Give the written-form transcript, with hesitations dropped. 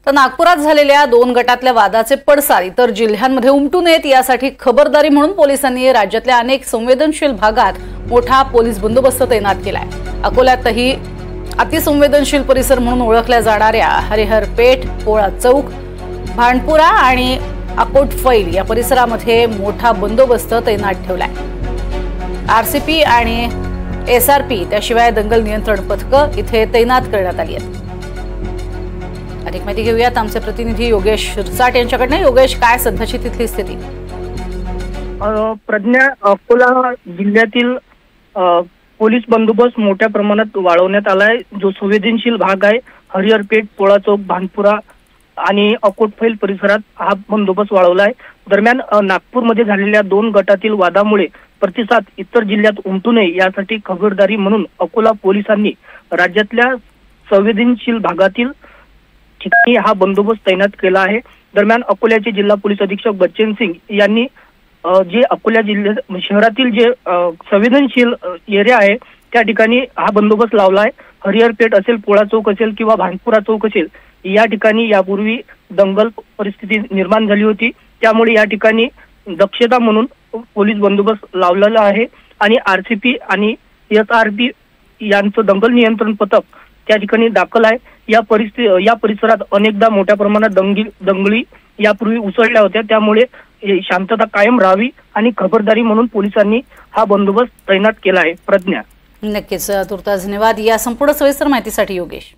तर नागपुरात झालेल्या 2 गटातल्या वादाचे पडसाद इतर जिल्ह्यांमध्ये उमटू नयेत यासाठी खबरदारी म्हणून पोलिसांनी राज्यातल्या अनेक संवेदनशील भागात मोठा पोलीस बंदोबस्त तैनात केलाय। अकोल्यातही अतिसंवेदनशील परिसर म्हणून ओळखल्या जाणाऱ्या हरिहरपेठ, पोळा चौक, भांडपुरा आणि अकोटफैल या परिसरामध्ये मोठा बंदोबस्त तैनात ठेवलाय। आरसीपी आणि एसआरपी त्याशिवाय दंगल नियंत्रण पथकं इथे तैनात करण्यात आली आहेत। अधिक माहिती घेऊयात आमचे प्रतिनिधी योगेश शिरसाट यांच्याकडनं। योगेश, काय सध्याची तिथली स्थिती? प्रज्ञा, अकोला जिल्ह्यातील पोलीस बंदोबस्त मोठ्या प्रमाणात वाढवण्यात आलाय। जो संवेदनशील भाग आहे हरिहरपेठ, पोळा चौक, भांडपुरा आणि अकोटफैल परिसरात हा बंदोबस्त वाढवलाय। दरम्यान नागपूरमध्ये झालेल्या 2 गटातील वादामुळे प्रतिसाद इतर जिल्ह्यात उमटू नये यासाठी खबरदारी म्हणून अकोला पोलिसांनी राज्यातल्या संवेदनशील भागातील ठिकाणी हा बंदोबस्त तैनात केला आहे। दरम्यान अकोल्याचे जिल्हा पोलीस अधीक्षक बच्चन सिंग यांनी जे अकोला जिल्ह्यात शहरातील जे संवेदनशील एरिया आहे त्या ठिकाणी हा बंदोबस्त लावला आहे। हरिहरपेठ असेल, पोळा चौक असेल किंवा भांडपुरा चौक असेल, या ठिकाणी यापूर्वी दंगल परिस्थिती निर्माण झाली होती, त्यामुळे या ठिकाणी दक्षता म्हणून पोलीस बंदोबस्त लावलेला आहे आणि आरसीपी आणि एसआरपी यांचं दंगल नियंत्रण पथक त्या ठिकाणी दाखल आहे। या परिसरात अनेकदा मोठ्या प्रमाणात दंगली यापूर्वी उसळल्या होत्या, त्यामुळे शांतता कायम राहावी आणि खबरदारी म्हणून पोलिसांनी हा बंदोबस्त तैनात केला आहे। प्रज्ञा, नक्कीच तुर्तास धन्यवाद या संपूर्ण सविस्तर माहितीसाठी योगेश।